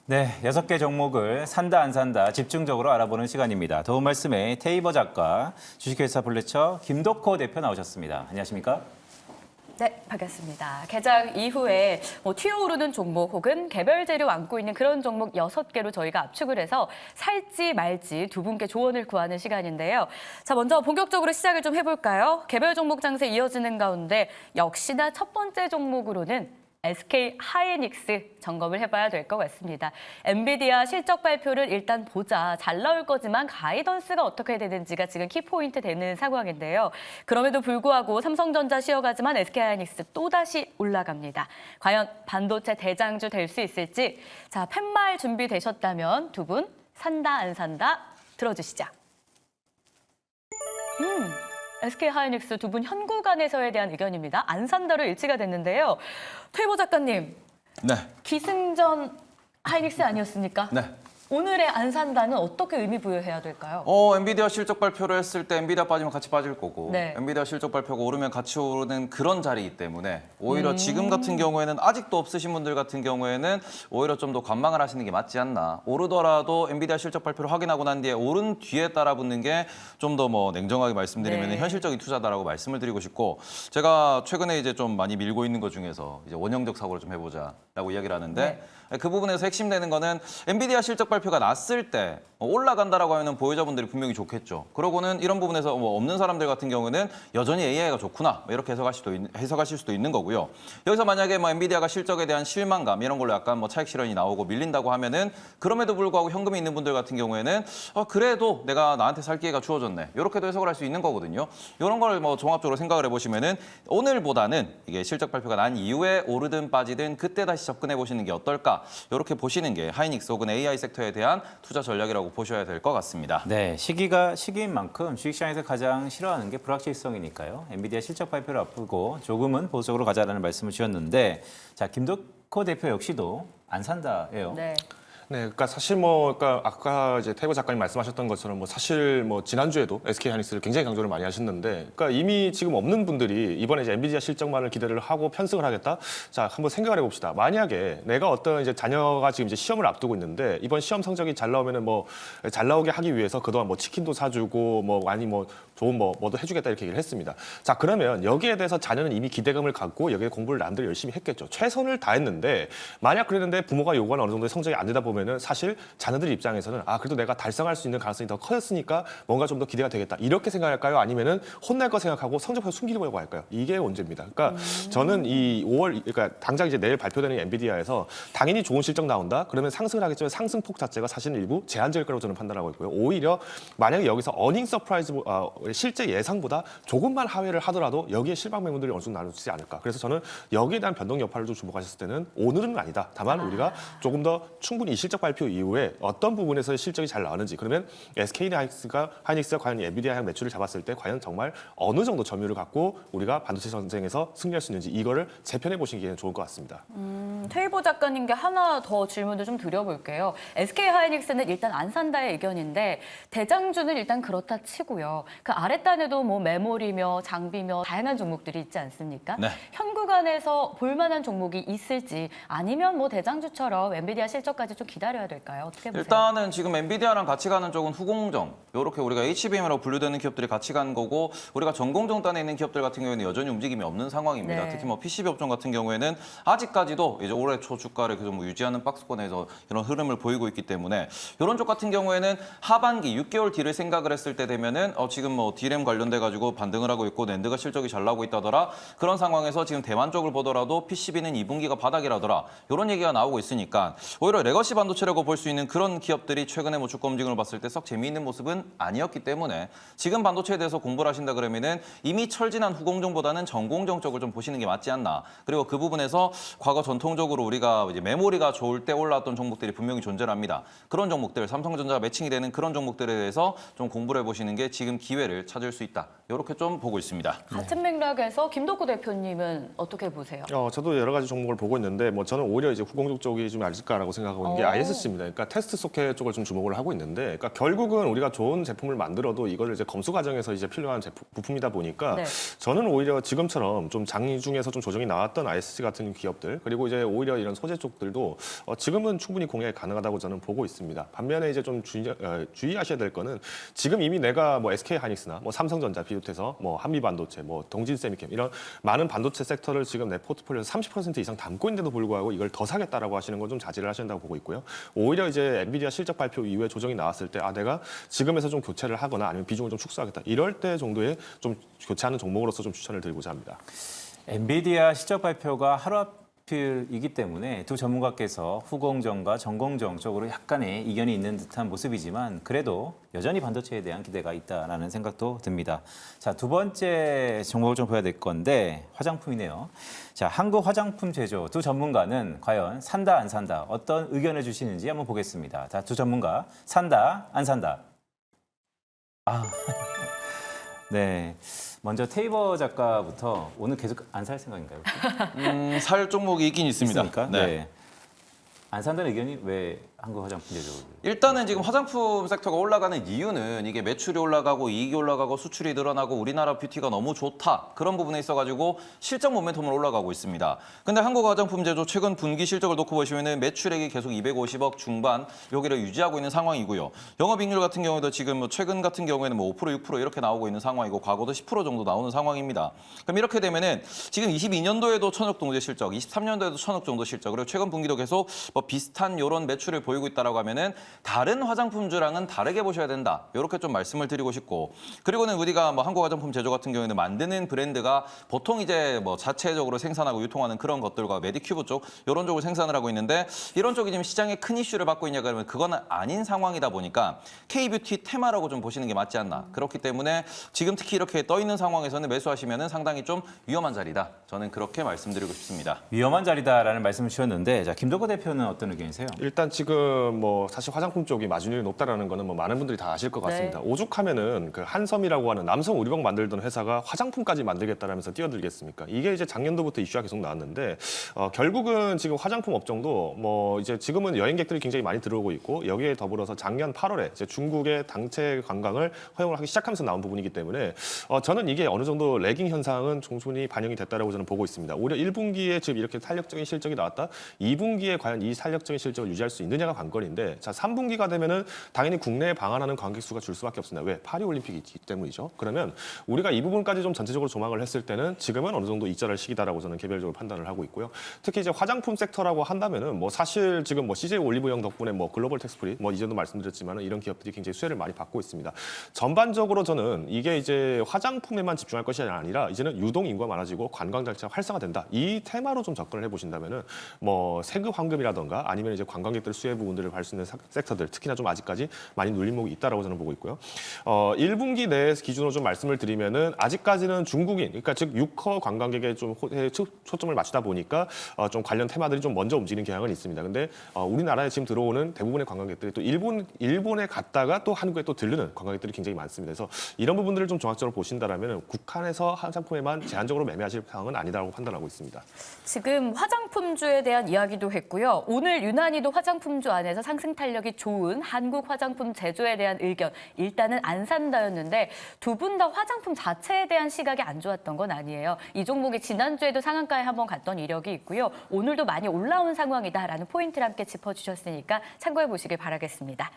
네, 6개 종목을 산다 안 산다 집중적으로 알아보는 시간입니다. 도움 말씀에 테이버 작가, 주식회사 블리처 김덕호 대표 나오셨습니다. 안녕하십니까? 네, 반갑습니다. 개장 이후에 튀어오르는 종목 혹은 개별 재료 안고 있는 그런 종목 6개로 저희가 압축을 해서 살지 말지 두 분께 조언을 구하는 시간인데요. 자, 먼저 본격적으로 시작을 좀 해볼까요? 개별 종목 장세 이어지는 가운데 역시나 첫 번째 종목으로는 SK 하이닉스 점검을 해봐야 될 것 같습니다. 엔비디아 실적 발표를 일단 보자. 잘 나올 거지만 가이던스가 어떻게 되는지가 지금 키포인트 되는 상황인데요. 그럼에도 불구하고 삼성전자 쉬어가지만 SK 하이닉스 또다시 올라갑니다. 과연 반도체 대장주 될 수 있을지. 자, 팻말 준비되셨다면 두 분 산다 안 산다 들어주시죠. SK 하이닉스 두 분 현구간에서에 대한 의견입니다. 안 산다로 일치가 됐는데요. 퇴보 작가님, 네. 기승전 하이닉스 아니었습니까? 네. 오늘의 안 산다는 어떻게 의미 부여해야 될까요? 엔비디아 실적 발표를 했을 때 엔비디아 빠지면 같이 빠질 거고 네. 엔비디아 실적 발표가 오르면 같이 오르는 그런 자리이기 때문에 오히려 지금 같은 경우에는 아직도 없으신 분들 같은 경우에는 오히려 좀 더 관망을 하시는 게 맞지 않나. 오르더라도 엔비디아 실적 발표를 확인하고 난 뒤에 오른 뒤에 따라붙는 게 좀 더 뭐 냉정하게 말씀드리면 네. 현실적인 투자다라고 말씀을 드리고 싶고 제가 최근에 이제 좀 많이 밀고 있는 것 중에서 이제 원형적 사고를 좀 해보자라고 이야기를 하는데 그 부분에서 핵심되는 거는 엔비디아 실적 발표가 났을 때 올라간다라고 하면 보유자분들이 분명히 좋겠죠. 그러고는 이런 부분에서 없는 사람들 같은 경우는 여전히 AI가 좋구나 이렇게 해석하실 수도 있는 거고요. 여기서 만약에 엔비디아가 실적에 대한 실망감 이런 걸로 약간 차익 실현이 나오고 밀린다고 하면은 그럼에도 불구하고 현금이 있는 분들 같은 경우에는 그래도 내가 나한테 살 기회가 주어졌네 이렇게도 해석을 할 수 있는 거거든요. 이런 걸 종합적으로 생각을 해보시면은 오늘보다는 이게 실적 발표가 난 이후에 오르든 빠지든 그때 다시 접근해 보시는 게 어떨까 이렇게 보시는 게 하이닉스 혹은 AI 섹터에 대한 투자 전략이라고 보셔야 될 것 같습니다. 네, 시기가 시기인 만큼 주식시장에서 가장 싫어하는 게 불확실성이니까요. 엔비디아 실적 발표를 앞두고 조금은 보수적으로 가자라는 말씀을 주셨는데, 자, 김덕호 대표 역시도 안 산다예요. 네. 네, 그러니까 사실 그러니까 아까 이제 태보 작가님 말씀하셨던 것처럼 사실 지난주에도 SK 하이닉스를 굉장히 강조를 많이 하셨는데, 그러니까 이미 지금 없는 분들이 이번에 이제 엔비디아 실적만을 기대를 하고 편승을 하겠다. 자, 한번 생각을 해봅시다. 만약에 내가 어떤 이제 자녀가 지금 이제 시험을 앞두고 있는데 이번 시험 성적이 잘 나오면은 잘 나오게 하기 위해서 그동안 치킨도 사주고 많이 좋은 뭐도 해주겠다 이렇게 얘기를 했습니다. 자, 그러면 여기에 대해서 자녀는 이미 기대감을 갖고 여기에 공부를 남들이 열심히 했겠죠. 최선을 다했는데 만약 그랬는데 부모가 요구하는 어느 정도의 성적이 안 되다 보면 사실 자녀들 입장에서는 그래도 내가 달성할 수 있는 가능성이 더 커졌으니까 뭔가 좀 더 기대가 되겠다 이렇게 생각할까요? 아니면은 혼날 거 생각하고 성적표 숨기려고 할까요? 이게 문제입니다. 그러니까 저는 이 5월 그러니까 당장 이제 내일 발표되는 엔비디아에서 당연히 좋은 실적 나온다. 그러면 상승을 하겠지만 상승폭 자체가 사실은 일부 제한적일 거라고 저는 판단하고 있고요. 오히려 만약에 여기서 어닝 서프라이즈 실제 예상보다 조금만 하회를 하더라도 여기에 실망 매물들이 어느 정도 나눠지지 않을까. 그래서 저는 여기에 대한 변동 여파를 좀 주목하셨을 때는 오늘은 아니다. 다만 우리가 조금 더 충분히 이 실적 발표 이후에 어떤 부분에서 실적이 잘 나오는지 그러면 SK 하이닉스가 과연 엔비디아 향 매출을 잡았을 때 과연 정말 어느 정도 점유율을 갖고 우리가 반도체 전쟁에서 승리할 수 있는지 이거를 재편해 보시기에는 좋을 것 같습니다. 퇴보 작가님께 하나 더 질문을 좀 드려볼게요. SK 하이닉스는 일단 안 산다의 의견인데 대장주는 일단 그렇다 치고요. 그 아랫단에도 메모리며 장비며 다양한 종목들이 있지 않습니까? 네. 현 구간에서 볼만한 종목이 있을지 아니면 대장주처럼 엔비디아 실적까지 좀 기다려야 될까요? 어떻게 보세요? 일단은 지금 엔비디아랑 같이 가는 쪽은 후공정. 이렇게 우리가 HBM이라고 분류되는 기업들이 같이 간 거고 우리가 전공정 단에 있는 기업들 같은 경우에는 여전히 움직임이 없는 상황입니다. 네. 특히 PCB 업종 같은 경우에는 아직까지도 이제 올해 초 주가를 계속 유지하는 박스권에서 이런 흐름을 보이고 있기 때문에 이런 쪽 같은 경우에는 하반기 6개월 뒤를 생각을 했을 때 되면은 지금 D램 관련돼 가지고 반등을 하고 있고 낸드가 실적이 잘 나오고 있다더라. 그런 상황에서 지금 대만 쪽을 보더라도 PCB는 2분기가 바닥이라더라. 이런 얘기가 나오고 있으니까 오히려 레거시 반도체라고 볼 수 있는 그런 기업들이 최근에 주가 움직임을 봤을 때 썩 재미있는 모습은 아니었기 때문에 지금 반도체에 대해서 공부를 하신다 그러면은 이미 철진한 후공정보다는 전공정 쪽을 좀 보시는 게 맞지 않나. 그리고 그 부분에서 과거 전통적으로 우리가 이제 메모리가 좋을 때 올라왔던 종목들이 분명히 존재를 합니다. 그런 종목들, 삼성전자가 매칭이 되는 그런 종목들에 대해서 좀 공부를 해보시는 게 지금 기회를 찾을 수 있다. 이렇게 좀 보고 있습니다. 같은 맥락에서 김덕호 대표님은 어떻게 보세요? 저도 여러 가지 종목을 보고 있는데 저는 오히려 이제 후공정 쪽이 좀 알릴까라고 생각하고 있는 게 ISC입니다. 그러니까 테스트 소켓 쪽을 좀 주목을 하고 있는데, 그러니까 결국은 우리가 좋은 제품을 만들어도 이걸 이제 검수 과정에서 이제 필요한 부품이다 보니까 네. 저는 오히려 지금처럼 좀 장중에서 좀 조정이 나왔던 ISC 같은 기업들 그리고 이제 오히려 이런 소재 쪽들도 지금은 충분히 공략이 가능하다고 저는 보고 있습니다. 반면에 이제 좀 주의하셔야 될 거는 지금 이미 내가 뭐 SK 하이닉스나 뭐 삼성전자 비롯해서 뭐 한미반도체, 뭐 동진세미캠 이런 많은 반도체 섹터를 지금 내 포트폴리오에서 30% 이상 담고 있는데도 불구하고 이걸 더 사겠다라고 하시는 건 좀 자제를 하셔야 된다고 보고 있고요. 오히려 이제 엔비디아 실적 발표 이후에 조정이 나왔을 때 내가 지금에서 좀 교체를 하거나 아니면 비중을 좀 축소하겠다. 이럴 때 정도의 좀 교체하는 종목으로서 좀 추천을 드리고자 합니다. 엔비디아 실적 발표가 하루 앞이기 때문에 두 전문가께서 후공정과 전공정 쪽으로 약간의 이견이 있는 듯한 모습이지만 그래도 여전히 반도체에 대한 기대가 있다라는 생각도 듭니다. 자, 두 번째 종목을 좀 봐야 될 건데 화장품이네요. 자, 한국 화장품 제조 두 전문가는 과연 산다 안 산다 어떤 의견을 주시는지 한번 보겠습니다. 자, 두 전문가 산다 안 산다. 네. 먼저 테이버 작가부터 오늘 계속 안 살 생각인가요? 살 종목이 있긴 있습니다. 있습니까? 네. 안 산다는 의견이 왜 한국 화장품 제조? 일단은 지금 화장품 섹터가 올라가는 이유는 이게 매출이 올라가고 이익이 올라가고 수출이 늘어나고 우리나라 뷰티가 너무 좋다. 그런 부분에 있어가지고 실적 모멘텀으로 올라가고 있습니다. 근데 한국 화장품 제조 최근 분기 실적을 놓고 보시면은 매출액이 계속 250억 중반 여기를 유지하고 있는 상황이고요. 영업이익률 같은 경우에도 지금 뭐 최근 같은 경우에는 뭐 5% 6% 이렇게 나오고 있는 상황이고 과거도 10% 정도 나오는 상황입니다. 그럼 이렇게 되면은 지금 22년도에도 1,000억 정도의 실적, 23년도에도 1,000억 정도 실적, 그리고 최근 분기도 계속 뭐 비슷한 이런 매출을 보이고 있다라고 하면은 다른 화장품주랑은 다르게 보셔야 된다. 이렇게 좀 말씀을 드리고 싶고, 그리고는 우리가 뭐 한국 화장품 제조 같은 경우에는 만드는 브랜드가 보통 이제 뭐 자체적으로 생산하고 유통하는 그런 것들과 메디큐브 쪽 이런 쪽을 생산을 하고 있는데 이런 쪽이 지금 시장에 큰 이슈를 받고 있냐 그러면 그건 아닌 상황이다 보니까 K뷰티 테마라고 좀 보시는 게 맞지 않나. 그렇기 때문에 지금 특히 이렇게 떠 있는 상황에서는 매수하시면은 상당히 좀 위험한 자리다. 저는 그렇게 말씀드리고 싶습니다. 위험한 자리다라는 말씀을 주셨는데 자, 김덕호 대표는 어떤 의견이세요? 일단 지금 뭐 사실 화장품 쪽이 마진율이 높다라는 거는 뭐 많은 분들이 다 아실 것 같습니다. 오죽하면은 그 한섬이라고 하는 남성 의류복 만들던 회사가 화장품까지 만들겠다라면서 뛰어들겠습니까? 이게 이제 작년도부터 이슈가 계속 나왔는데 결국은 지금 화장품 업종도 뭐 이제 지금은 여행객들이 굉장히 많이 들어오고 있고 여기에 더불어서 작년 8월에 이제 중국의 당체 관광을 허용을 하기 시작하면서 나온 부분이기 때문에 저는 이게 어느 정도 레깅 현상은 충분히 반영이 됐다라고 저는 보고 있습니다. 오히려 1분기에 지금 이렇게 탄력적인 실적이 나왔다. 2분기에 과연 이 탄력적인 실적을 유지할 수 있느냐가 관건인데 자 3분기가 되면은 당연히 국내에 방한하는 관객 수가 줄 수밖에 없습니다. 왜? 파리 올림픽이 있기 때문이죠. 그러면 우리가 이 부분까지 좀 전체적으로 조망을 했을 때는 지금은 어느 정도 입절할 시기다라고 저는 개별적으로 판단을 하고 있고요. 특히 이제 화장품 섹터라고 한다면은 뭐 사실 지금 뭐 CJ 올리브영 덕분에 뭐 글로벌 텍스프리 뭐 이전도 말씀드렸지만은 이런 기업들이 굉장히 수혜를 많이 받고 있습니다. 전반적으로 저는 이게 이제 화장품에만 집중할 것이 아니라 이제는 유동 인구가 많아지고 관광 자체가 활성화된다. 이 테마로 좀 접근을 해보신다면은 뭐 세금 환급이라던가 아니면 이제 관광객들 수혜 부분들을 할 수 있는 섹터들 특히나 좀 아직까지 많이 눌림목이 있다라고 저는 보고 있고요. 1분기 내 기준으로 좀 말씀을 드리면은 아직까지는 중국인, 그러니까 즉 유커 관광객에 좀 초점을 맞추다 보니까 좀 관련 테마들이 좀 먼저 움직이는 경향은 있습니다. 근데 우리나라에 지금 들어오는 대부분의 관광객들이 또 일본에 갔다가 또 한국에 또 들르는 관광객들이 굉장히 많습니다. 그래서 이런 부분들을 좀 종합적으로 보신다라면 국한에서 화장품에만 제한적으로 매매하실 상황은 아니다라고 판단하고 있습니다. 지금 화장품주에 대한 이야기도 했고요. 오늘 유난히도 화장품주 안에서 상승 탄력이 좋은 한국 화장품 제조에 대한 의견, 일단은 안 산다였는데 두 분 다 화장품 자체에 대한 시각이 안 좋았던 건 아니에요. 이 종목이 지난주에도 상한가에 한번 갔던 이력이 있고요. 오늘도 많이 올라온 상황이다라는 포인트를 함께 짚어주셨으니까 참고해 보시길 바라겠습니다.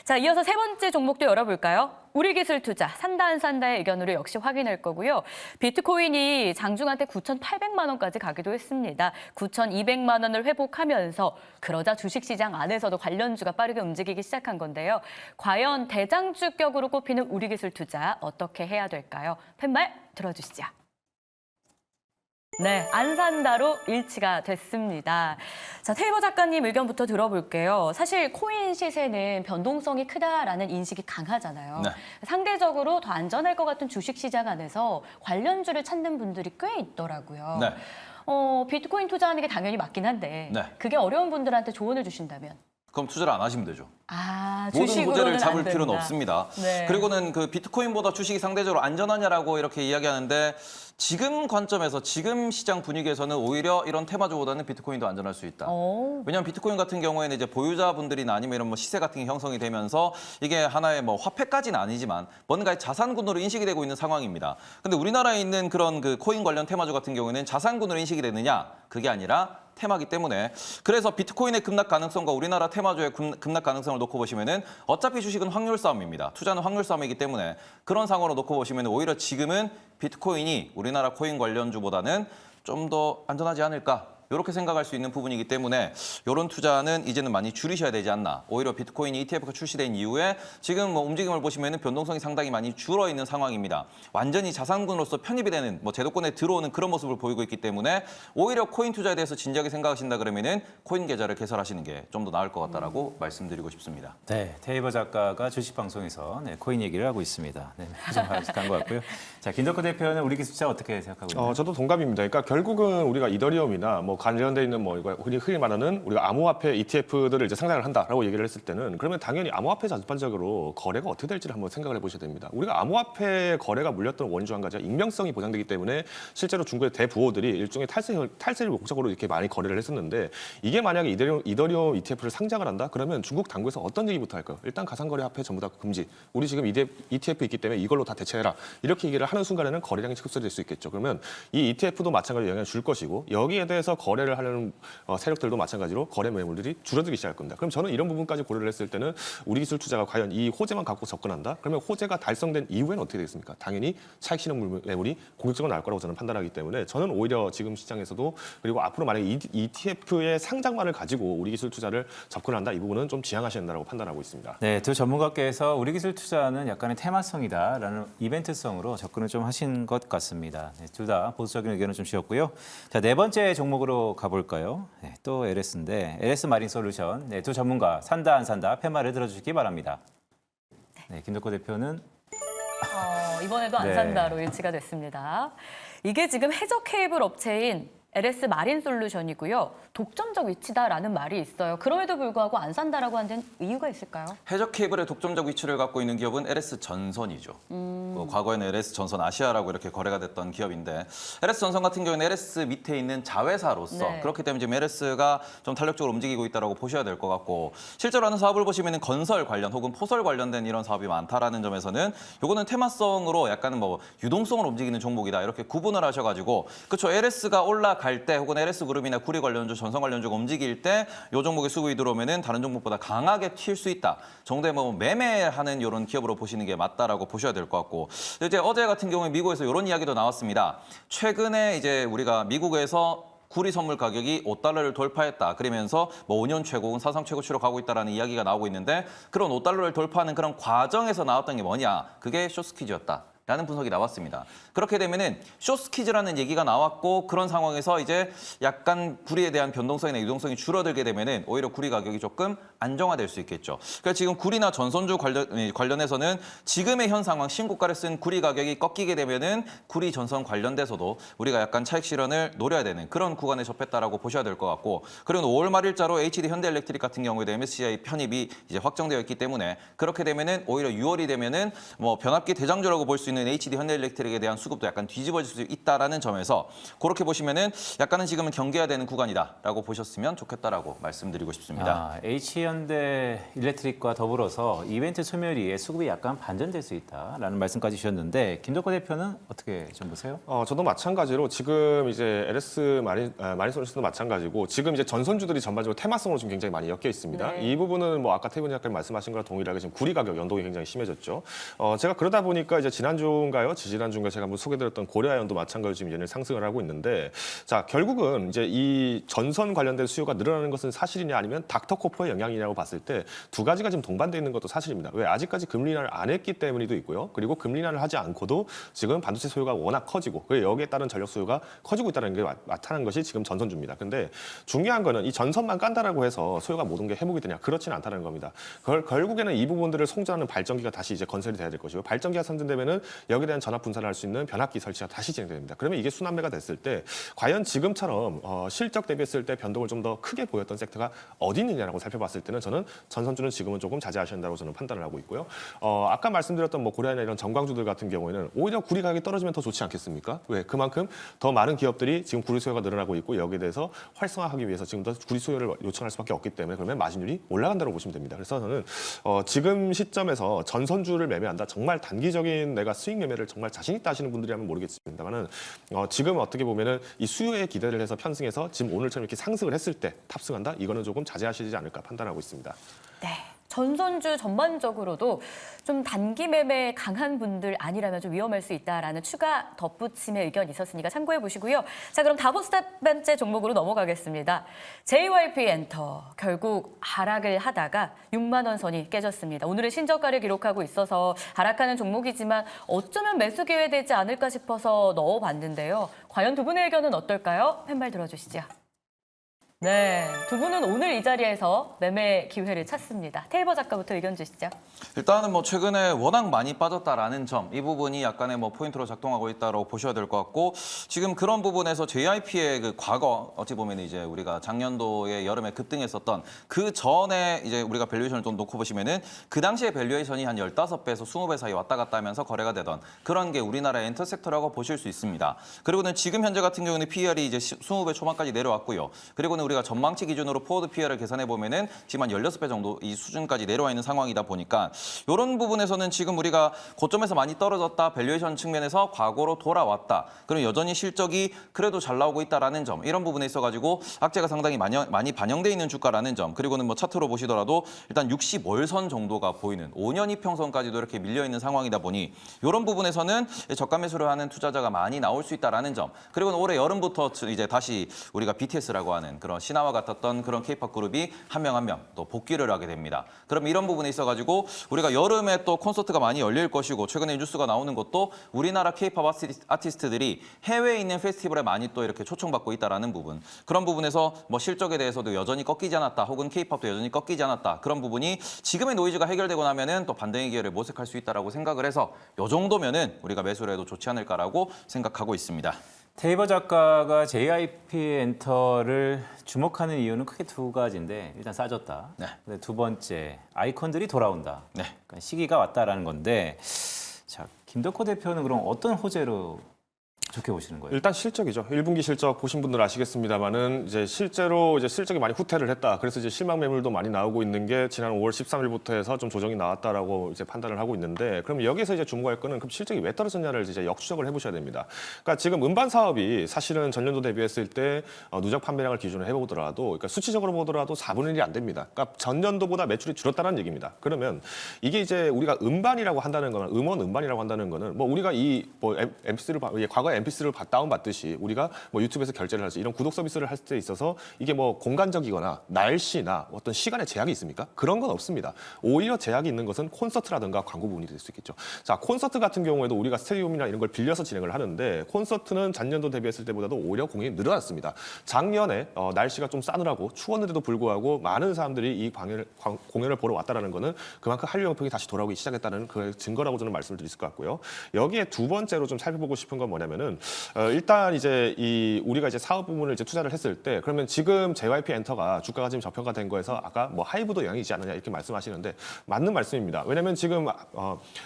자, 이어서 세 번째 종목도 열어볼까요? 우리기술투자, 산다 안 산다의 의견으로 역시 확인할 거고요. 비트코인이 장중한테 9,800만 원까지 가기도 했습니다. 9,200만 원을 회복하면서 그러자 주식시장 안에서도 관련주가 빠르게 움직이기 시작한 건데요. 과연 대장주격으로 꼽히는 우리기술투자 어떻게 해야 될까요? 팻말 들어주시죠. 네, 안 산다로 일치가 됐습니다. 자, 테이버 작가님 의견부터 들어볼게요. 사실 코인 시세는 변동성이 크다라는 인식이 강하잖아요. 네. 상대적으로 더 안전할 것 같은 주식시장 안에서 관련주를 찾는 분들이 꽤 있더라고요. 네. 비트코인 투자하는 게 당연히 맞긴 한데 네. 그게 어려운 분들한테 조언을 주신다면? 그럼 투자를 안 하시면 되죠. 아, 모든 주식으로는 부재를 안 잡을 된다. 필요는 없습니다. 네. 그리고는 그 비트코인보다 주식이 상대적으로 안전하냐라고 이렇게 이야기하는데 지금 관점에서 지금 시장 분위기에서는 오히려 이런 테마주보다는 비트코인도 안전할 수 있다. 왜냐하면 비트코인 같은 경우에는 이제 보유자분들이나 아니면 이런 뭐 시세 같은 게 형성이 되면서 이게 하나의 뭐 화폐까지는 아니지만 뭔가의 자산군으로 인식이 되고 있는 상황입니다. 근데 우리나라에 있는 그런 그 코인 관련 테마주 같은 경우에는 자산군으로 인식이 되느냐? 그게 아니라 테마기 때문에 그래서 비트코인의 급락 가능성과 우리나라 테마주의 급락 가능성을 놓고 보시면은 어차피 주식은 확률 싸움입니다. 투자는 확률 싸움이기 때문에 그런 상황으로 놓고 보시면 오히려 지금은 비트코인이 우리나라 코인 관련주보다는 좀 더 안전하지 않을까? 이렇게 생각할 수 있는 부분이기 때문에 이런 투자는 이제는 많이 줄이셔야 되지 않나. 오히려 비트코인 ETF가 출시된 이후에 지금 뭐 움직임을 보시면 변동성이 상당히 많이 줄어 있는 상황입니다. 완전히 자산군으로서 편입이 되는 뭐 제도권에 들어오는 그런 모습을 보이고 있기 때문에 오히려 코인 투자에 대해서 진지하게 생각하신다 그러면은 코인 계좌를 개설하시는 게 좀 더 나을 것 같다라고 말씀드리고 싶습니다. 네, 테이버 작가가 주식 방송에서 코인 얘기를 하고 있습니다. 네, 좀 간것 같고요. 자, 김덕호 대표는 우리 기술자 어떻게 생각하고 있나요? 저도 동감입니다. 그러니까 결국은 우리가 이더리움이나 뭐 관련돼 있는 뭐 이거 흔히 말하는 우리가 암호화폐 ETF들을 이제 상장을 한다라고 얘기를 했을 때는 그러면 당연히 암호화폐 전반적으로 거래가 어떻게 될지를 한번 생각을 해보셔야 됩니다. 우리가 암호화폐 거래가 물렸던 원인 중 한 가지가 익명성이 보장되기 때문에 실제로 중국의 대부호들이 일종의 탈세를 목적으로 이렇게 많이 거래를 했었는데 이게 만약에 이더리움 ETF를 상장을 한다? 그러면 중국 당국에서 어떤 얘기부터 할까요? 일단 가상거래 화폐 전부 다 금지. 우리 지금 ETF 있기 때문에 이걸로 다 대체해라. 이렇게 얘기를 하는 순간에는 거래량이 흡수될 수 있겠죠. 그러면 이 ETF도 마찬가지로 영향을 줄 것이고 여기에 대해서 거래를 하려는 세력들도 마찬가지로 거래 매물들이 줄어들기 시작할 겁니다. 그럼 저는 이런 부분까지 고려를 했을 때는 우리 기술 투자가 과연 이 호재만 갖고 접근한다? 그러면 호재가 달성된 이후에는 어떻게 되겠습니까? 당연히 차익 실현 매물이 공격적으로 나올 거라고 저는 판단하기 때문에 저는 오히려 지금 시장에서도 그리고 앞으로 만약에 ETF의 상장만을 가지고 우리 기술 투자를 접근한다? 이 부분은 좀 지양하셔야 된다고 판단하고 있습니다. 네, 두 전문가께서 우리 기술 투자는 약간의 테마성이다라는 이벤트성으로 접근을 좀 하신 것 같습니다. 네, 둘 다 보수적인 의견을 좀 주셨고요. 자, 네 번째 종목으로 가볼까요? 네, 또 LS인데 LS 마린 솔루션. 네, 두 전문가 산다 안 산다 팻말을 들어주시기 바랍니다. 네, 김덕호 대표는 이번에도 안 네. 산다로 일치가 됐습니다. 이게 지금 해적 케이블 업체인 LS 마린 솔루션이고요. 독점적 위치다라는 말이 있어요. 그럼에도 불구하고 안 산다라고 하는 데는 이유가 있을까요? 해적 케이블의 독점적 위치를 갖고 있는 기업은 LS 전선이죠. 과거에는 LS 전선 아시아라고 이렇게 거래가 됐던 기업인데 LS 전선 같은 경우는 LS 밑에 있는 자회사로서 네. 그렇기 때문에 지금 LS가 좀 탄력적으로 움직이고 있다고 보셔야 될 것 같고 실제로 하는 사업을 보시면 건설 관련 혹은 포설 관련된 이런 사업이 많다라는 점에서는 요거는 테마성으로 약간 뭐 유동성으로 움직이는 종목이다 이렇게 구분을 하셔가지고 그렇죠. LS가 올라갈 때 혹은 LS 그룹이나 구리 관련주 전선 관련주가 움직일 때 요 종목의 수급이 들어오면은 다른 종목보다 강하게 튈 수 있다 정도의 뭐 매매하는 이런 기업으로 보시는 게 맞다라고 보셔야 될 것 같고 이제 어제 같은 경우에 미국에서 이런 이야기도 나왔습니다. 최근에 이제 우리가 미국에서 구리 선물 가격이 $5를 돌파했다. 그러면서 뭐 5년 최고 혹은 사상 최고치로 가고 있다라는 이야기가 나오고 있는데 그런 $5를 돌파하는 그런 과정에서 나왔던 게 뭐냐? 그게 숏스퀴즈였다. 라는 분석이 나왔습니다. 그렇게 되면은 숏스퀴즈라는 얘기가 나왔고 그런 상황에서 이제 약간 구리에 대한 변동성이나 유동성이 줄어들게 되면은 오히려 구리 가격이 조금 안정화될 수 있겠죠. 그래서 지금 구리나 전선주 관련해서는 지금의 현 상황 신고가를 쓴 구리 가격이 꺾이게 되면은 구리 전선 관련돼서도 우리가 약간 차익 실현을 노려야 되는 그런 구간에 접했다라고 보셔야 될 것 같고 그리고 5월 말일자로 HD 현대엘렉트릭 같은 경우에도 MSCI 편입이 이제 확정되어 있기 때문에 그렇게 되면은 오히려 6월이 되면은 뭐 변압기 대장주라고 볼 수 있는 HD 현대엘렉트릭에 대한 수급도 약간 뒤집어질 수 있다라는 점에서 그렇게 보시면은 약간은 지금은 경계해야 되는 구간이다라고 보셨으면 좋겠다라고 말씀드리고 싶습니다. H현대 일렉트릭과 더불어서 이벤트 소멸이에 수급이 약간 반전될 수 있다라는 말씀까지 주셨는데 김덕호 대표는 어떻게 좀 보세요? 저도 마찬가지로 지금 이제 LS 마린 솔루션도 마찬가지고 지금 이제 전선주들이 전반적으로 테마성으로 지금 굉장히 많이 엮여 있습니다. 네. 이 부분은 뭐 아까 태균 작가님 말씀하신 거랑 동일하게 지금 구리 가격 연동이 굉장히 심해졌죠. 제가 그러다 보니까 이제 지난주인가요? 지지난주인가 제가 한번 소개드렸던 고려아연도 마찬가지로 지금 얘는 상승을 하고 있는데 자 결국은 이제 이 전선 관련된 수요가 늘어나는 것은 사실이냐 아니면 닥터코퍼의 영향이냐고 봤을 때 두 가지가 지금 동반돼 있는 것도 사실입니다. 왜 아직까지 금리 인하를 안 했기 때문이도 있고요. 그리고 금리 인하를 하지 않고도 지금 반도체 소요가 워낙 커지고 그리고 여기에 따른 전력 소요가 커지고 있다는 게 나타난 것이 지금 전선주입니다. 근데 중요한 거는 이 전선만 깐다라고 해서 소요가 모든 게 회복이 되냐 그렇지는 않다는 겁니다. 결국에는 이 부분들을 송전하는 발전기가 다시 이제 건설이 돼야 될 것이고 발전기가 선전되면은 여기에 대한 전압 분산을 할 수 있는 변압기 설치가 다시 진행됩니다. 그러면 이게 순환매가 됐을 때 과연 지금처럼 실적 대비했을 때 변동을 좀 더 크게 보였던 섹터가 어디 있느냐라고 살펴봤을 때는 때는 저는 전선주는 지금은 조금 자제하셔야 한다고 저는 판단을 하고 있고요. 아까 말씀드렸던 뭐 고려아이나 이런 정광주들 같은 경우에는 오히려 구리 가격이 떨어지면 더 좋지 않겠습니까? 왜? 그만큼 더 많은 기업들이 지금 구리 수요가 늘어나고 있고 여기에 대해서 활성화하기 위해서 지금 더 구리 수요를 요청할 수밖에 없기 때문에 그러면 마진율이 올라간다고 보시면 됩니다. 그래서 저는 지금 시점에서 전선주를 매매한다. 정말 단기적인 내가 수익 매매를 정말 자신 있다 하시는 분들이라면 모르겠습니다만은 지금 어떻게 보면은 이 수요에 기대를 해서 편승해서 지금 오늘처럼 이렇게 상승을 했을 때 탑승한다. 이거는 조금 자제하시지 않을까 판단하고 있습니다. 네. 전선주 전반적으로도 좀 단기 매매 강한 분들 아니라면 좀 위험할 수 있다라는 추가 덧붙임의 의견이 있었으니까 참고해 보시고요. 자, 그럼 다섯 번째 종목으로 넘어가겠습니다. JYP 엔터 결국 하락을 하다가 6만 원 선이 깨졌습니다. 오늘은 신저가를 기록하고 있어서 하락하는 종목이지만 어쩌면 매수 기회 되지 않을까 싶어서 넣어봤는데요. 과연 두 분의 의견은 어떨까요? 펜발 들어주시죠. 네, 두 분은 오늘 이 자리에서 매매 기회를 찾습니다. 테이버 작가부터 의견 주시죠. 일단은 뭐 최근에 워낙 많이 빠졌다라는 점, 이 부분이 약간의 뭐 포인트로 작동하고 있다고 보셔야 될 것 같고, 지금 그런 부분에서 JYP의 그 과거 어찌 보면 이제 우리가 작년도에 여름에 급등했었던 그 전에 이제 우리가 밸류에이션을 좀 놓고 보시면은 그 당시에 밸류에이션이 한 15배에서 20배 사이 왔다 갔다 하면서 거래가 되던 그런 게 우리나라의 엔터 섹터라고 보실 수 있습니다. 그리고는 지금 현재 같은 경우는 PER이 이제 20배 초반까지 내려왔고요. 그리고는 우리가 전망치 기준으로 포워드 PER을 계산해 보면은 지금 한 16배 정도 이 수준까지 내려와 있는 상황이다 보니까 이런 부분에서는 지금 우리가 고점에서 많이 떨어졌다, 밸류에이션 측면에서 과거로 돌아왔다. 그럼 여전히 실적이 그래도 잘 나오고 있다라는 점, 이런 부분에 있어가지고 악재가 상당히 많이 반영돼 있는 주가라는 점, 그리고는 뭐 차트로 보시더라도 일단 65선 정도가 보이는 5년 이평선까지도 이렇게 밀려 있는 상황이다 보니 이런 부분에서는 저가 매수를 하는 투자자가 많이 나올 수 있다라는 점, 그리고는 올해 여름부터 이제 다시 우리가 BTS라고 하는 그런 신화와 같았던 그런 K-팝 그룹이 한 명 한 명 또 복귀를 하게 됩니다. 그럼 이런 부분에 있어가지고 우리가 여름에 또 콘서트가 많이 열릴 것이고, 최근에 뉴스가 나오는 것도 우리나라 K-팝 아티스트들이 해외에 있는 페스티벌에 많이 또 이렇게 초청받고 있다라는 부분, 그런 부분에서 뭐 실적에 대해서도 여전히 꺾이지 않았다, 혹은 K-팝도 여전히 꺾이지 않았다, 그런 부분이 지금의 노이즈가 해결되고 나면은 또 반등의 기회를 모색할 수 있다라고 생각을 해서 요 정도면은 우리가 매수를 해도 좋지 않을까라고 생각하고 있습니다. 테이버 작가가 JYP 엔터를 주목하는 이유는 크게 두 가지인데, 일단 싸졌다. 네. 근데 두 번째, 아이콘들이 돌아온다. 네. 그러니까 시기가 왔다라는 건데, 자, 김덕호 대표는 그럼 어떤 호재로 좋게 보시는 거예요? 일단 실적이죠. 1분기 실적 보신 분들 아시겠습니다만은 이제 실제로 이제 실적이 많이 후퇴를 했다. 그래서 이제 실망 매물도 많이 나오고 있는 게 지난 5월 13일부터 해서 좀 조정이 나왔다라고 이제 판단을 하고 있는데, 그럼 여기서 이제 주목할 거는 그럼 실적이 왜 떨어졌냐를 이제 역추적을 해보셔야 됩니다. 그러니까 지금 음반 사업이 사실은 전년도 대비했을 때 누적 판매량을 기준으로 해보더라도, 그러니까 수치적으로 보더라도 4분의 1이 안 됩니다. 그러니까 전년도보다 매출이 줄었다는 얘기입니다. 그러면 이게 이제 우리가 음반이라고 한다는 거는, 음원 음반이라고 한다는 거는 뭐 우리가 이 뭐 MP3를 과거에 MP3를 다운받듯이 우리가 뭐 유튜브에서 결제를 할 수, 이런 구독 서비스를 할 때 있어서 이게 뭐 공간적이거나 날씨나 어떤 시간에 제약이 있습니까? 그런 건 없습니다. 오히려 제약이 있는 것은 콘서트라든가 광고 부분이 될 수 있겠죠. 자, 콘서트 같은 경우에도 우리가 스테디움이나 이런 걸 빌려서 진행을 하는데, 콘서트는 작년도 대비했을 때보다도 오히려 공연이 늘어났습니다. 작년에 날씨가 좀 싸늘하고 추웠는데도 불구하고 많은 사람들이 이 공연을 보러 왔다라는 거는 그만큼 한류 영평이 다시 돌아오기 시작했다는 그 증거라고 저는 말씀을 드릴 수 있을 것 같고요. 여기에 두 번째로 좀 살펴보고 싶은 건 뭐냐면은 일단 이제 우리가 이제 사업 부문을 이제 투자를 했을 때, 그러면 지금 JYP 엔터가 주가가 지금 저평가된 거에서 아까 뭐 하이브도 영향이 있지 않느냐 이렇게 말씀하시는데 맞는 말씀입니다. 왜냐하면 지금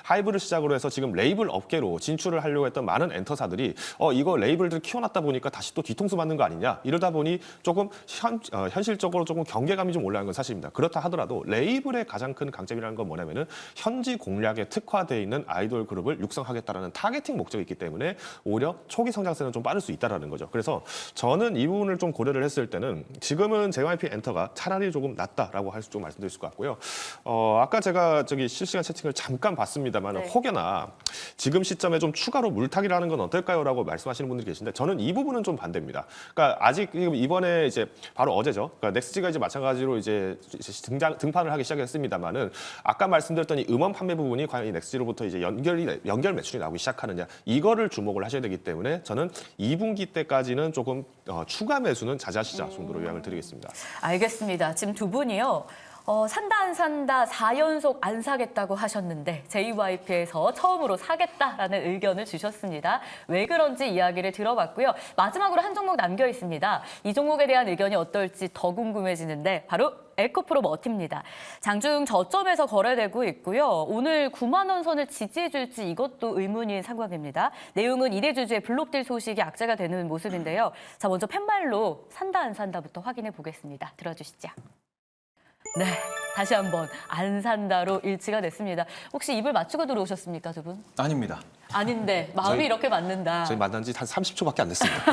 하이브를 시작으로 해서 지금 레이블 업계로 진출을 하려고 했던 많은 엔터사들이 이거 레이블들 키워놨다 보니까 다시 또 뒤통수 맞는 거 아니냐, 이러다 보니 조금 현실적으로 조금 경계감이 좀 올라간 건 사실입니다. 그렇다 하더라도 레이블의 가장 큰 강점이라는 건 뭐냐면은 현지 공략에 특화되어 있는 아이돌 그룹을 육성하겠다라는 타겟팅 목적이 있기 때문에 오히려 초기 성장세는 좀 빠를 수 있다라는 거죠. 그래서 저는 이 부분을 좀 고려를 했을 때는 지금은 JYP 엔터가 차라리 조금 낫다라고 할 수 좀 말씀드릴 수 같고요. 아까 제가 저기 실시간 채팅을 잠깐 봤습니다만 네. 혹여나 지금 시점에 좀 추가로 물타기라는 건 어떨까요?라고 말씀하시는 분들이 계신데, 저는 이 부분은 좀 반대입니다. 그러니까 아직 이번에 이제 바로 어제죠. 그러니까 넥스트가 이제 마찬가지로 이제 등판을 하기 시작했습니다만은, 아까 말씀드렸던 이 음원 판매 부분이 과연 이 넥스트로부터 이제 연결 매출이 나오기 시작하느냐, 이거를 주목을 하셔야 되기 때문에 저는 2분기 때까지는 조금 추가 매수는 자제하시자 정도로 요약을 드리겠습니다. 알겠습니다. 지금 두 분이요. 산다 안 산다 4연속 안 사겠다고 하셨는데 JYP에서 처음으로 사겠다라는 의견을 주셨습니다. 왜 그런지 이야기를 들어봤고요. 마지막으로 한 종목 남겨 있습니다. 이 종목에 대한 의견이 어떨지 더 궁금해지는데 바로 에코프로 머티입니다. 장중 저점에서 거래되고 있고요. 오늘 9만 원 선을 지지해 줄지 이것도 의문인 상황입니다. 내용은 이대주주의 블록딜 소식이 악재가 되는 모습인데요. 자, 먼저 팻말로 산다 안 산다부터 확인해 보겠습니다. 들어주시죠. 네, 다시 한번 안 산다로 일치가 됐습니다. 혹시 입을 맞추고 들어오셨습니까, 두 분? 아닙니다. 아닌데 마음이 저희- 이렇게 맞는다. 저희 만난 지 한 30초밖에 안 됐습니다.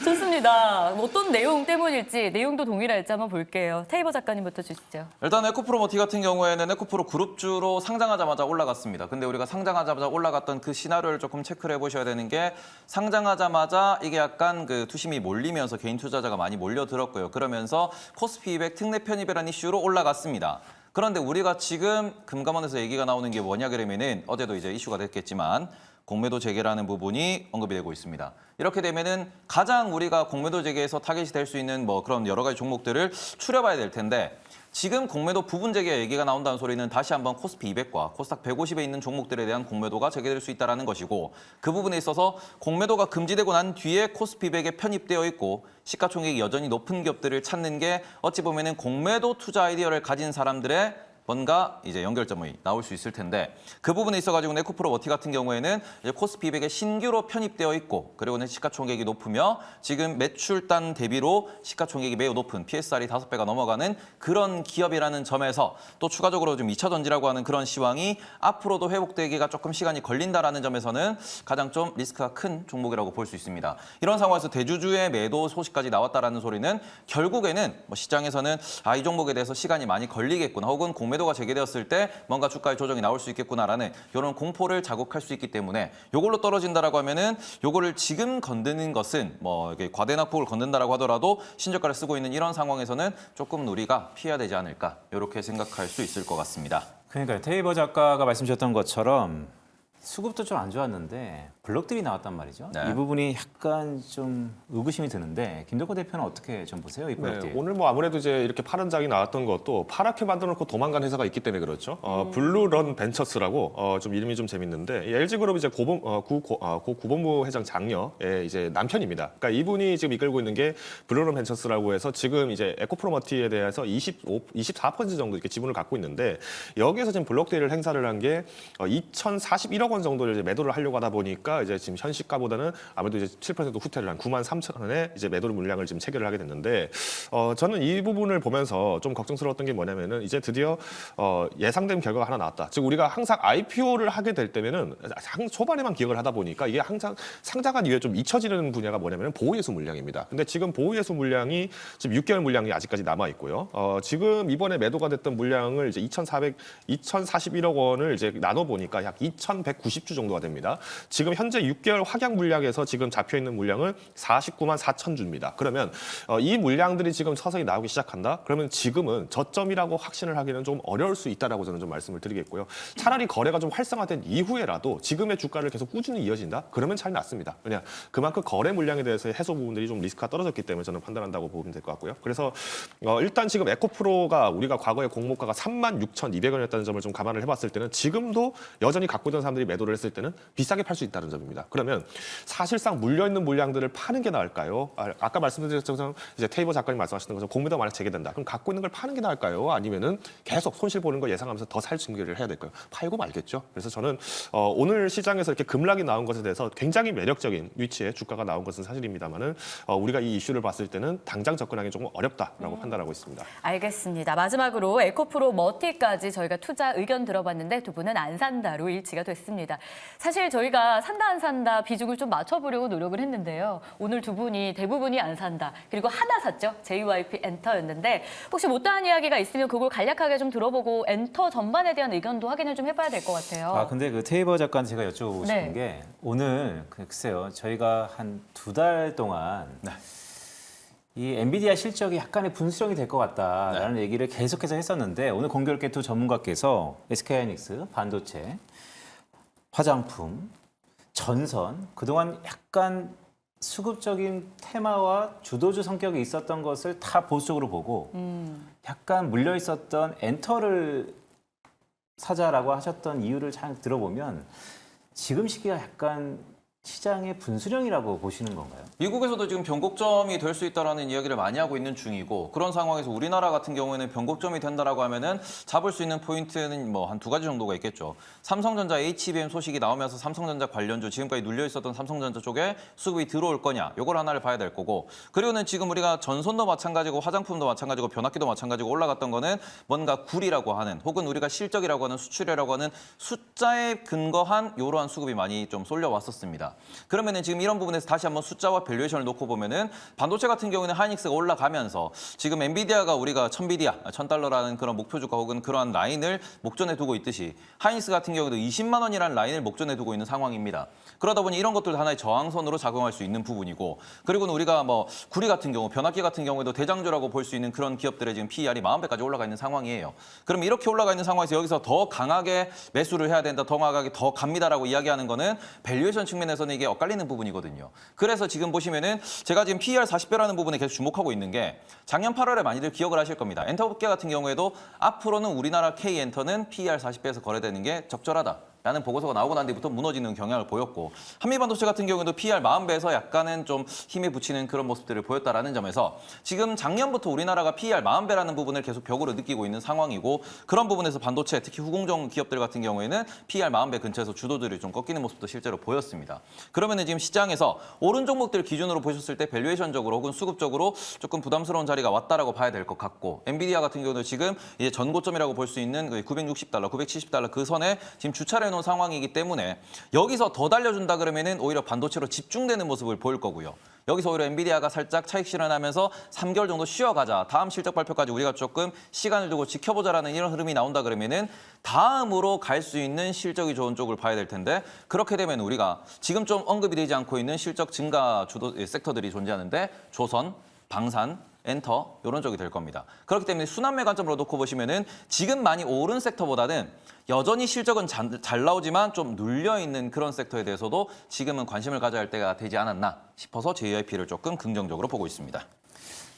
좋습니다. 어떤 내용 때문일지 내용도 동일할지 한번 볼게요. 테이버 작가님부터 주시죠. 일단 에코프로 머티 같은 경우에는 에코프로 그룹주로 상장하자마자 올라갔습니다. 근데 우리가 상장하자마자 올라갔던 그 시나리오를 조금 체크를 해보셔야 되는 게 상장하자마자 이게 약간 그 투심이 몰리면서 개인 투자자가 많이 몰려들었고요. 그러면서 코스피 200 특례 편입이라는 이슈로 올라갔습니다. 그런데 우리가 지금 금감원에서 얘기가 나오는 게 뭐냐 그러면은 어제도 이제 이슈가 됐겠지만 공매도 재개라는 부분이 언급이 되고 있습니다. 이렇게 되면은 가장 우리가 공매도 재개에서 타겟이 될 수 있는 뭐 그런 여러 가지 종목들을 추려봐야 될 텐데 지금 공매도 부분 재개 얘기가 나온다는 소리는 다시 한번 코스피 200과 코스닥 150에 있는 종목들에 대한 공매도가 재개될 수 있다는 것이고 그 부분에 있어서 공매도가 금지되고 난 뒤에 코스피 100에 편입되어 있고 시가총액이 여전히 높은 기업들을 찾는 게 어찌 보면은 공매도 투자 아이디어를 가진 사람들의 뭔가 이제 연결점이 나올 수 있을 텐데 그 부분에 있어가지고 에코프로 머티 같은 경우에는 이제 코스피 200에 신규로 편입되어 있고 그리고는 시가총액이 높으며 지금 매출단 대비로 시가총액이 매우 높은 PSR이 5배가 넘어가는 그런 기업이라는 점에서 또 추가적으로 좀 2차 전지라고 하는 그런 시황이 앞으로도 회복되기가 조금 시간이 걸린다라는 점에서는 가장 좀 리스크가 큰 종목이라고 볼 수 있습니다. 이런 상황에서 대주주의 매도 소식까지 나왔다라는 소리는 결국에는 뭐 시장에서는 이 종목에 대해서 시간이 많이 걸리겠구나 혹은 공매도가 재개되었을 때 뭔가 주가의 조정이 나올 수 있겠구나라는 이런 공포를 자극할 수 있기 때문에 이걸로 떨어진다라고 하면은 요거를 지금 건드는 것은 뭐 이게 과대낙폭을 건든다라고 하더라도 신저가를 쓰고 있는 이런 상황에서는 조금 우리가 피해야 되지 않을까 이렇게 생각할 수 있을 것 같습니다. 그러니까요. 테이버 작가가 말씀 주셨던 것처럼 수급도 좀 안 좋았는데 블록들이 나왔단 말이죠. 네. 이 부분이 약간 좀 의구심이 드는데 김덕호 대표는 어떻게 좀 보세요? 이 블록들. 네, 오늘 뭐 아무래도 이제 이렇게 파란 장이 나왔던 것도 파랗게 만들어놓고 도망간 회사가 있기 때문에 그렇죠. 블루런 벤처스라고 좀 이름이 좀 재밌는데 이 LG그룹 이제 고 구본무 회장 장녀의 이제 남편입니다. 그러니까 이분이 지금 이끌고 있는 게 블루런 벤처스라고 해서 지금 이제 에코프로머티에 대해서 24% 정도 이렇게 지분을 갖고 있는데 여기에서 지금 블록딜을 행사를 한 게 2,041억 원 정도를 이제 매도를 하려고 하다 보니까 이제 지금 현 시가보다는 아무래도 이제 7% 후퇴를 한 93,000원에 이제 매도 물량을 지금 체결을 하게 됐는데 저는 이 부분을 보면서 좀 걱정스러웠던 게 뭐냐면은 이제 드디어 예상된 결과가 하나 나왔다. 즉 우리가 항상 IPO를 하게 될 때면은 초반에만 기억을 하다 보니까 이게 항상 상장한 이후에 좀 잊혀지는 분야가 뭐냐면은 보호예수 물량입니다. 근데 지금 보호예수 물량이 지금 6개월 물량이 아직까지 남아 있고요. 지금 이번에 매도가 됐던 물량을 이제 2,041억 원을 이제 나눠 보니까 약 2,190주 정도가 됩니다. 지금 현재 6개월 확약 물량에서 지금 잡혀 있는 물량은 49만 4천 주입니다. 그러면 이 물량들이 지금 서서히 나오기 시작한다. 그러면 지금은 저점이라고 확신을 하기는 좀 어려울 수 있다라고 저는 좀 말씀을 드리겠고요. 차라리 거래가 좀 활성화된 이후에라도 지금의 주가를 계속 꾸준히 이어진다. 그러면 잘 낫습니다. 왜냐 그만큼 거래 물량에 대해서 해소 부분들이 좀 리스크가 떨어졌기 때문에 저는 판단한다고 보면 될 것 같고요. 그래서 일단 지금 에코프로가 우리가 과거에 공모가가 36,200원이었다는 점을 좀 감안을 해봤을 때는 지금도 여전히 갖고 있던 사람들이 매도를 했을 때는 비싸게 팔 수 있다는 점입니다. 그러면 사실상 물려있는 물량들을 파는 게 나을까요? 아까 말씀드린 것처럼 이제 테이버 작가님 말씀하셨던 것처럼 공매도 만약 재개된다. 그럼 갖고 있는 걸 파는 게 나을까요? 아니면은 계속 손실 보는 걸 예상하면서 더 살 준비를 해야 될까요? 팔고 말겠죠. 그래서 저는 오늘 시장에서 이렇게 급락이 나온 것에 대해서 굉장히 매력적인 위치에 주가가 나온 것은 사실입니다만은 우리가 이 이슈를 봤을 때는 당장 접근하기 조금 어렵다라고 판단하고 있습니다. 알겠습니다. 마지막으로 에코프로 머티까지 저희가 투자 의견 들어봤는데 두 분은 안 산다로 일치가 됐습니다. 사실 저희가 산다 안 산다 비중을 좀 맞춰보려고 노력을 했는데요. 오늘 두 분이 대부분이 안 산다. 그리고 하나 샀죠. JYP 엔터였는데 혹시 못다한 이야기가 있으면 그걸 간략하게 좀 들어보고 엔터 전반에 대한 의견도 확인을 좀 해봐야 될 것 같아요. 근데 그 테이버 작가한테 제가 여쭤보고 싶은 네. 게 오늘 글쎄요. 저희가 한 2달 동안 이 엔비디아 실적이 약간의 분수령이 될 것 같다라는 얘기를 계속해서 했었는데 오늘 공교롭게 두 전문가께서 SK하이닉스, 반도체, 화장품, 전선 그동안 약간 수급적인 테마와 주도주 성격이 있었던 것을 다 보수적으로 보고 약간 물려 있었던 엔터를 사자라고 하셨던 이유를 잘 들어보면 지금 시기가 약간 시장의 분수령이라고 보시는 건가요? 미국에서도 지금 변곡점이 될 수 있다라는 이야기를 많이 하고 있는 중이고 그런 상황에서 우리나라 같은 경우에는 변곡점이 된다라고 하면은 잡을 수 있는 포인트는 뭐 한 두 가지 정도가 있겠죠. 삼성전자 HBM 소식이 나오면서 삼성전자 관련주 지금까지 눌려 있었던 삼성전자 쪽에 수급이 들어올 거냐 요걸 하나를 봐야 될 거고 그리고는 지금 우리가 전선도 마찬가지고 화장품도 마찬가지고 변압기도 마찬가지고 올라갔던 거는 뭔가 굴이라고 하는 혹은 우리가 실적이라고 하는 수출이라고 하는 숫자에 근거한 이러한 수급이 많이 좀 쏠려왔었습니다. 그러면은 지금 이런 부분에서 다시 한번 숫자와 밸류에이션을 놓고 보면은 반도체 같은 경우에는 하이닉스가 올라가면서 지금 엔비디아가 우리가 1000달러라는 그런 목표 주가 혹은 그러한 라인을 목전에 두고 있듯이 하이닉스 같은 경우도 20만 원이라는 라인을 목전에 두고 있는 상황입니다. 그러다 보니 이런 것들도 하나의 저항선으로 작용할 수 있는 부분이고 그리고는 우리가 뭐 구리 같은 경우, 변압기 같은 경우에도 대장주라고 볼 수 있는 그런 기업들의 지금 PER이 40배까지 올라가 있는 상황이에요. 그럼 이렇게 올라가 있는 상황에서 여기서 더 강하게 매수를 해야 된다, 더 강하게 더 갑니다라고 이야기하는 거는 밸류에이션 측면에서는 이게 엇갈리는 부분이거든요. 그래서 지금 보시면은 제가 지금 PER 40배라는 부분에 계속 주목하고 있는 게 작년 8월에 많이들 기억을 하실 겁니다. 엔터업계 같은 경우에도 앞으로는 우리나라 K엔터는 PER 40배에서 거래되는 게 적절하다. 라는 보고서가 나오고 난 뒤부터 무너지는 경향을 보였고 한미반도체 같은 경우에도 PER 40배에서 약간은 좀 힘에 붙이는 그런 모습들을 보였다라는 점에서 지금 작년부터 우리나라가 PER 40배라는 부분을 계속 벽으로 느끼고 있는 상황이고 그런 부분에서 반도체 특히 후공정 기업들 같은 경우에는 PER 40배 근처에서 주도들이 좀 꺾이는 모습도 실제로 보였습니다. 그러면은 지금 시장에서 오른 종목들 기준으로 보셨을 때 밸류에이션적으로 혹은 수급적으로 조금 부담스러운 자리가 왔다라고 봐야 될 것 같고 엔비디아 같은 경우도 지금 이제 전고점이라고 볼 수 있는 960달러, 970달러 그 선에 지금 주차를 해놓은 상황이기 때문에 여기서 더 달려준다 그러면은 오히려 반도체로 집중되는 모습을 보일 거고요. 여기서 오히려 엔비디아가 살짝 차익 실현하면서 3개월 정도 쉬어가자. 다음 실적 발표까지 우리가 조금 시간을 두고 지켜보자라는 이런 흐름이 나온다 그러면은 다음으로 갈 수 있는 실적이 좋은 쪽을 봐야 될 텐데 그렇게 되면 우리가 지금 좀 언급이 되지 않고 있는 실적 증가 주도 섹터들이 존재하는데 조선, 방산, 엔터 이런 쪽이 될 겁니다. 그렇기 때문에 순환매 관점으로 놓고 보시면은 지금 많이 오른 섹터보다는 여전히 실적은 잘 나오지만 좀 눌려있는 그런 섹터에 대해서도 지금은 관심을 가져야 할 때가 되지 않았나 싶어서 JYP를 조금 긍정적으로 보고 있습니다.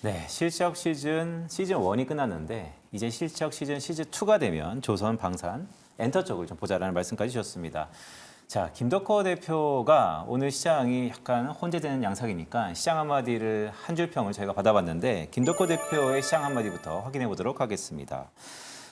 네, 실적 시즌 1이 끝났는데 이제 실적 시즌 2가 되면 조선, 방산, 엔터 쪽을 좀 보자라는 말씀까지 주셨습니다. 자, 김덕호 대표가 오늘 시장이 약간 혼재되는 양상이니까 시장 한마디를 한 줄 평을 저희가 받아봤는데 김덕호 대표의 시장 한마디부터 확인해 보도록 하겠습니다.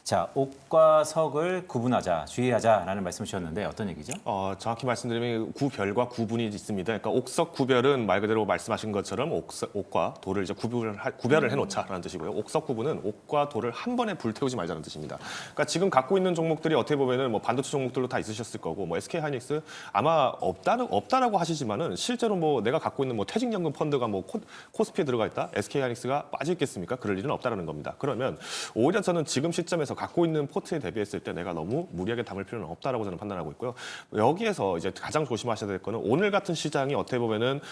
자, 옥과 석을 구분하자, 주의하자라는 말씀을 주셨는데 어떤 얘기죠? 정확히 말씀드리면 구별과 구분이 있습니다. 그러니까 옥석 구별은 말 그대로 말씀하신 것처럼 옥과 돌을 이제 구별을 해놓자라는 뜻이고요. 옥석 구분은 옥과 돌을 한 번에 불태우지 말자는 뜻입니다. 그러니까 지금 갖고 있는 종목들이 어떻게 보면은 뭐 반도체 종목들도 다 있으셨을 거고, 뭐 SK 하이닉스 아마 없다라고 하시지만은 실제로 뭐 내가 갖고 있는 뭐 퇴직연금 펀드가 뭐 코스피에 들어가 있다, SK 하이닉스가 빠져 있겠습니까? 그럴 일은 없다라는 겁니다. 그러면 오히려 저는 지금 시점에서 갖고 있는 포트에 대비했을 때 내가 너무 무리하게 담을 필요는 없다라고 저는 판단하고 있고요. 여기에서 이제 가장 조심하셔야 될 거는 오늘 같은 시장이 어떻게 보면은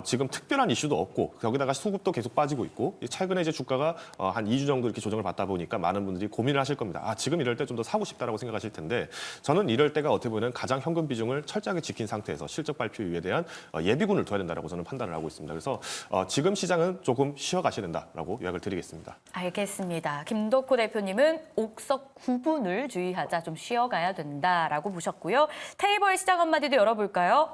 지금 특별한 이슈도 없고 거기다가 수급도 계속 빠지고 있고 최근에 이제 주가가 한 2주 정도 이렇게 조정을 받다 보니까 많은 분들이 고민을 하실 겁니다. 지금 이럴 때 좀 더 사고 싶다라고 생각하실 텐데 저는 이럴 때가 어떻게 보면 가장 현금 비중을 철저하게 지킨 상태에서 실적 발표 이후에 대한 예비군을 둬야 된다라고 저는 판단을 하고 있습니다. 그래서 지금 시장은 조금 쉬어가셔야 된다라고 요약을 드리겠습니다. 알겠습니다. 김덕호 대표님은 옥석 구분을 주의하자, 좀 쉬어가야 된다라고 보셨고요. 테이블 시장 한마디도 열어볼까요?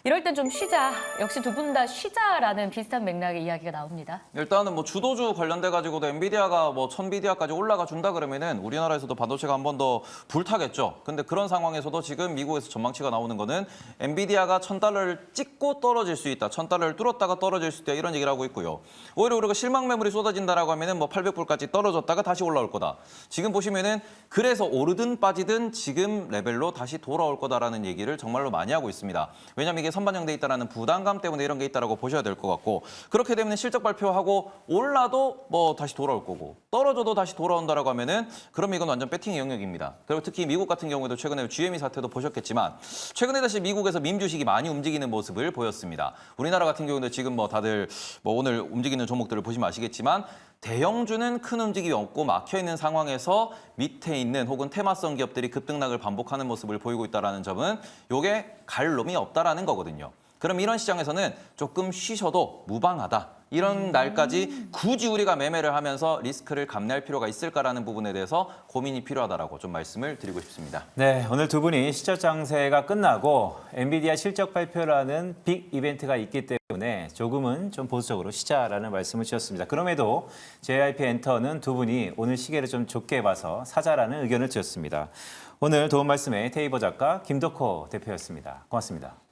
이럴 땐 좀 쉬자. 역시 두 분 다 쉬자라는 비슷한 맥락의 이야기가 나옵니다. 일단은 뭐 주도주 관련돼 가지고도 엔비디아가 뭐 1000비디아까지 올라가 준다 그러면은 우리나라에서도 반도체가 한 번 더 불타겠죠. 근데 그런 상황에서도 지금 미국에서 전망치가 나오는 거는 엔비디아가 1000달러를 찍고 떨어질 수 있다. 1000달러를 뚫었다가 떨어질 수 있다. 이런 얘기를 하고 있고요. 오히려 우리가 실망 매물이 쏟아진다라고 하면은 뭐 800불까지 떨어졌다가 다시 올라올 거다. 지금 보시면은 그래서 오르든 빠지든 지금 레벨로 다시 돌아올 거다라는 얘기를 정말로 많이 하고 있습니다. 왜냐하면 이게 선반영돼 있다라는 부담감 때문에 이런 게 있다라고 보셔야 될 것 같고 그렇게 되면 실적 발표하고 올라도 뭐 다시 돌아올 거고 떨어져도 다시 돌아온다라고 하면은 그럼 이건 완전 배팅의 영역입니다. 그리고 특히 미국 같은 경우에도 최근에 GME 사태도 보셨겠지만 최근에 다시 미국에서 밈 주식이 많이 움직이는 모습을 보였습니다. 우리나라 같은 경우도 지금 뭐 다들 뭐 오늘 움직이는 종목들을 보시면 아시겠지만 대형주는 큰 움직임이 없고 막혀있는 상황에서 밑에 있는 혹은 테마성 기업들이 급등락을 반복하는 모습을 보이고 있다는 점은 이게 갈 놈이 없다라는 거거든요. 그럼 이런 시장에서는 조금 쉬셔도 무방하다. 이런 날까지 굳이 우리가 매매를 하면서 리스크를 감내할 필요가 있을까라는 부분에 대해서 고민이 필요하다라고 좀 말씀을 드리고 싶습니다. 네, 오늘 두 분이 시적 장세가 끝나고 엔비디아 실적 발표라는 빅 이벤트가 있기 때문에 조금은 좀 보수적으로 쉬자라는 말씀을 주셨습니다. 그럼에도 JYP 엔터는 두 분이 오늘 시계를 좀 좋게 봐서 사자라는 의견을 주셨습니다. 오늘 도움 말씀에 테이버 작가 김덕호 대표였습니다. 고맙습니다.